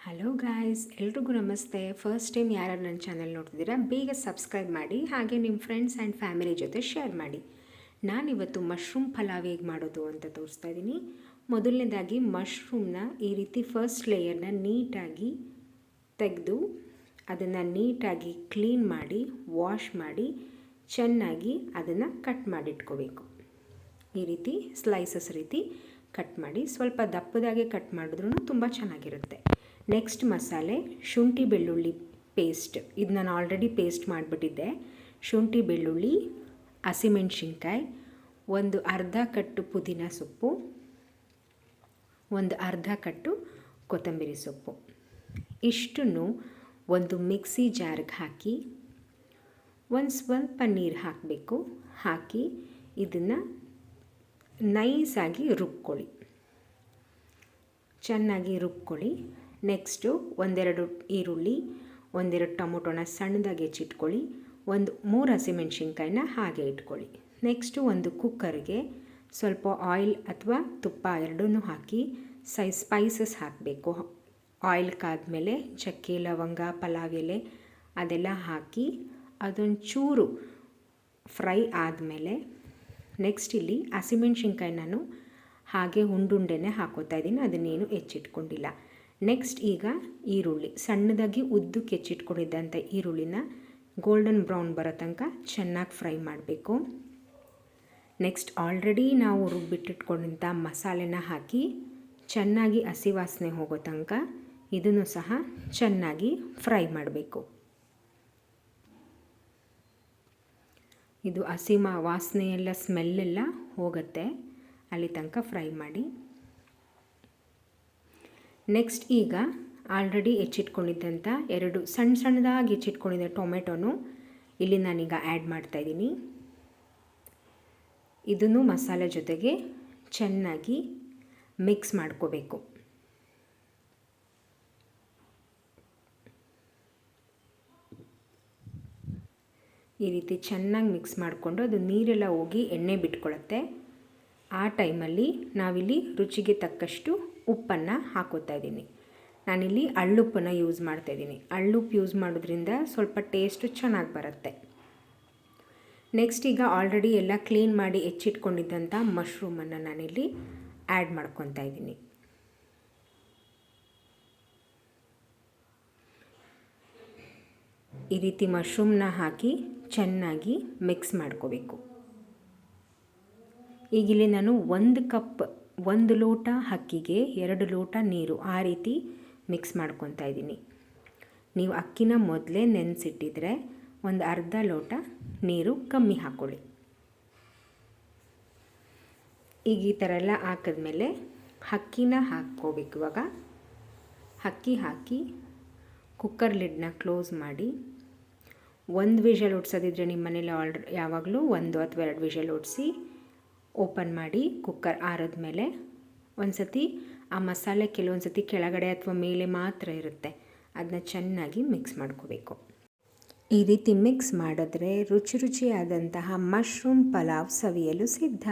Hello guys, ಎಲ್ರಿಗೂ ನಮಸ್ತೆ. First time ಯಾರು ನನ್ನ ಚಾನಲ್ ನೋಡ್ತಿದ್ದೀರಾ ಬೇಗ ಸಬ್ಸ್ಕ್ರೈಬ್ ಮಾಡಿ, ಹಾಗೆ ನಿಮ್ಮ ಫ್ರೆಂಡ್ಸ್ ಆ್ಯಂಡ್ ಫ್ಯಾಮಿಲಿ ಜೊತೆ ಶೇರ್ ಮಾಡಿ. ನಾನಿವತ್ತು ಮಶ್ರೂಮ್ ಪಲಾವ್ ಹೇಗೆ ಮಾಡೋದು ಅಂತ ತೋರಿಸ್ತಾ ಇದ್ದೀನಿ. ಮೊದಲನೇದಾಗಿ ಮಶ್ರೂಮ್ನ ಈ ರೀತಿ ಫಸ್ಟ್ ಲೇಯರ್ನ ನೀಟಾಗಿ ತೆಗೆದು ಅದನ್ನು ನೀಟಾಗಿ ಕ್ಲೀನ್ ಮಾಡಿ ವಾಶ್ ಮಾಡಿ ಚೆನ್ನಾಗಿ ಅದನ್ನು ಕಟ್ ಮಾಡಿಟ್ಕೋಬೇಕು. ಈ ರೀತಿ ಸ್ಲೈಸಸ್ ರೀತಿ ಕಟ್ ಮಾಡಿ, ಸ್ವಲ್ಪ ದಪ್ಪದಾಗೆ ಕಟ್ ಮಾಡಿದ್ರೂ ತುಂಬ ಚೆನ್ನಾಗಿರುತ್ತೆ. ನೆಕ್ಸ್ಟ್ ಮಸಾಲೆ ಶುಂಠಿ ಬೆಳ್ಳುಳ್ಳಿ ಪೇಸ್ಟ್. ಇದು ನಾನು ಆಲ್ರೆಡಿ ಪೇಸ್ಟ್ ಮಾಡಿಬಿಟ್ಟಿದ್ದೆ. ಶುಂಠಿ ಬೆಳ್ಳುಳ್ಳಿ, ಹಸಿಮೆಣ್ಸಿನ್ಕಾಯಿ, ಒಂದು ಅರ್ಧ ಕಟ್ಟು ಪುದೀನ ಸೊಪ್ಪು, ಒಂದು ಅರ್ಧ ಕಟ್ಟು ಕೊತ್ತಂಬರಿ ಸೊಪ್ಪು. ಇಷ್ಟನ್ನು ಒಂದು ಮಿಕ್ಸಿ ಜಾರ್ಗೆ ಹಾಕಿ ಒಂದು ಸ್ವಲ್ಪ ನೀರು ಹಾಕಬೇಕು. ಹಾಕಿ ಇದನ್ನು ನೈಸಾಗಿ ರುಬ್ಕೊಳ್ಳಿ, ಚೆನ್ನಾಗಿ ರುಬ್ಕೊಳ್ಳಿ. ನೆಕ್ಸ್ಟು ಒಂದೆರಡು ಈರುಳ್ಳಿ, ಒಂದೆರಡು ಟೊಮೊಟೊನ ಸಣ್ಣದಾಗಿ ಹೆಚ್ಚಿಟ್ಕೊಳ್ಳಿ. ಒಂದು 3 ಹಸಿಮೆಣ್ಸಿನ್ಕಾಯಿನ ಹಾಗೆ ಇಟ್ಕೊಳ್ಳಿ. ನೆಕ್ಸ್ಟು ಒಂದು ಕುಕ್ಕರ್ಗೆ ಸ್ವಲ್ಪ ಆಯಿಲ್ ಅಥವಾ ತುಪ್ಪ ಎರಡನ್ನೂ ಹಾಕಿ ಸ್ಪೈಸಸ್ ಹಾಕಬೇಕು. ಆಯಿಲ್ ಕಾದ್ಮೇಲೆ ಚಕ್ಕೆ, ಲವಂಗ, ಪಲಾವ್ ಎಲೆ ಅದೆಲ್ಲ ಹಾಕಿ ಅದೊಂದು ಚೂರು ಫ್ರೈ ಆದಮೇಲೆ ನೆಕ್ಸ್ಟ್ ಇಲ್ಲಿ ಹಸಿಮೆಣ್ಸಿನ್ಕಾಯಿ ನಾನು ಹಾಗೆ ಉಂಡುಂಡೆನೇ ಹಾಕೋತಾ ಇದ್ದೀನಿ, ಅದನ್ನೇನು ಹೆಚ್ಚಿಟ್ಕೊಂಡಿಲ್ಲ. ನೆಕ್ಸ್ಟ್ ಈಗ ಈರುಳ್ಳಿ, ಸಣ್ಣದಾಗಿ ಉದ್ದಕ್ಕೆ ಹೆಚ್ಚಿಟ್ಕೊಂಡಿದ್ದಂಥ ಈರುಳ್ಳಿನ ಗೋಲ್ಡನ್ ಬ್ರೌನ್ ಬರೋ ತನಕ ಚೆನ್ನಾಗಿ ಫ್ರೈ ಮಾಡಬೇಕು. ನೆಕ್ಸ್ಟ್ ಆಲ್ರೆಡಿ ನಾವು ರುಬ್ಬಿಟ್ಟಿಟ್ಕೊಂಡಿದ್ದ ಮಸಾಲೆನ ಹಾಕಿ ಚೆನ್ನಾಗಿ ಹಸಿ ವಾಸನೆ ಹೋಗೋ ತನಕ ಇದನ್ನು ಸಹ ಚೆನ್ನಾಗಿ ಫ್ರೈ ಮಾಡಬೇಕು. ಇದು ಹಸಿ ವಾಸನೆಯೆಲ್ಲ ಸ್ಮೆಲ್ಲೆಲ್ಲ ಹೋಗುತ್ತೆ, ಅಲ್ಲಿ ತನಕ ಫ್ರೈ ಮಾಡಿ. ನೆಕ್ಸ್ಟ್ ಈಗ ಆಲ್ರೆಡಿ ಹೆಚ್ಚಿಟ್ಕೊಂಡಿದ್ದಂಥ 2 ಸಣ್ಣದಾಗಿ ಹೆಚ್ಚಿಟ್ಕೊಂಡಿದ್ದ ಟೊಮೆಟೊನು ಇಲ್ಲಿ ನಾನೀಗ ಆ್ಯಡ್ ಮಾಡ್ತಾಯಿದ್ದೀನಿ. ಇದನ್ನು ಮಸಾಲೆ ಜೊತೆಗೆ ಚೆನ್ನಾಗಿ ಮಿಕ್ಸ್ ಮಾಡ್ಕೋಬೇಕು. ಈ ರೀತಿ ಚೆನ್ನಾಗಿ ಮಿಕ್ಸ್ ಮಾಡಿಕೊಂಡು ಅದು ನೀರೆಲ್ಲ ಹೋಗಿ ಎಣ್ಣೆ ಬಿಟ್ಕೊಳ್ಳುತ್ತೆ. ಆ ಟೈಮಲ್ಲಿ ನಾವಿಲ್ಲಿ ರುಚಿಗೆ ತಕ್ಕಷ್ಟು ಉಪ್ಪನ್ನು ಹಾಕೋತಾ ಇದ್ದೀನಿ. ನಾನಿಲ್ಲಿ ಹಳ್ಳುಪ್ಪನ್ನು ಯೂಸ್ ಮಾಡ್ತಾಯಿದ್ದೀನಿ. ಹಳ್ಳುಪ್ಪು ಯೂಸ್ ಮಾಡೋದ್ರಿಂದ ಸ್ವಲ್ಪ ಟೇಸ್ಟು ಚೆನ್ನಾಗಿ ಬರುತ್ತೆ. ನೆಕ್ಸ್ಟ್ ಈಗ ಆಲ್ರೆಡಿ ಎಲ್ಲ ಕ್ಲೀನ್ ಮಾಡಿ ಹೆಚ್ಚಿಟ್ಕೊಂಡಿದ್ದಂಥ ಮಶ್ರೂಮನ್ನು ನಾನಿಲ್ಲಿ ಆ್ಯಡ್ ಮಾಡ್ಕೊತಾ ಇದ್ದೀನಿ. ಈ ರೀತಿ ಮಶ್ರೂಮ್ನ ಹಾಕಿ ಚೆನ್ನಾಗಿ ಮಿಕ್ಸ್ ಮಾಡ್ಕೋಬೇಕು. ಈಗಿಲ್ಲಿ ನಾನು 1 ಕಪ್ 1 ಲೋಟ ಅಕ್ಕಿಗೆ 2 ಲೋಟ ನೀರು ಆ ರೀತಿ ಮಿಕ್ಸ್ ಮಾಡ್ಕೊತಾ ಇದ್ದೀನಿ. ನೀವು ಅಕ್ಕಿನ ಮೊದಲೇ ನೆನೆಸಿಟ್ಟಿದ್ರೆ ಒಂದು ಅರ್ಧ ಲೋಟ ನೀರು ಕಮ್ಮಿ ಹಾಕ್ಕೊಳ್ಳಿ. ಈಗ ಈ ಥರ ಎಲ್ಲ ಹಾಕಿದ್ಮೇಲೆ ಅಕ್ಕಿನ ಹಾಕ್ಕೋಬೇಕು. ಇವಾಗ ಅಕ್ಕಿ ಹಾಕಿ ಕುಕ್ಕರ್ ಲಿಡ್ನ ಕ್ಲೋಸ್ ಮಾಡಿ 1 ವಿಷಲ್ ಹೊಡ್ಸೋದಿದ್ರೆ ನಿಮ್ಮ ಮನೇಲಿ ಯಾವಾಗಲೂ 1 ಅಥವಾ 2 ವಿಷಲ್ ಹೊಡಿಸಿ ಓಪನ್ ಮಾಡಿ ಕುಕ್ಕರ್ ಆರಿದ್ಮೇಲೆ ಒಂದು ಸತಿ ಆ ಮಸಾಲೆ ಕೆಲವೊಂದು ಸತಿ ಕೆಳಗಡೆ ಅಥವಾ ಮೇಲೆ ಮಾತ್ರ ಇರುತ್ತೆ, ಅದನ್ನ ಚೆನ್ನಾಗಿ ಮಿಕ್ಸ್ ಮಾಡ್ಕೋಬೇಕು. ಈ ರೀತಿ ಮಿಕ್ಸ್ ಮಾಡಿದ್ರೆ ರುಚಿಯಾದಂತಹ ಮಶ್ರೂಮ್ ಪಲಾವ್ ಸವಿಯಲು ಸಿದ್ಧ.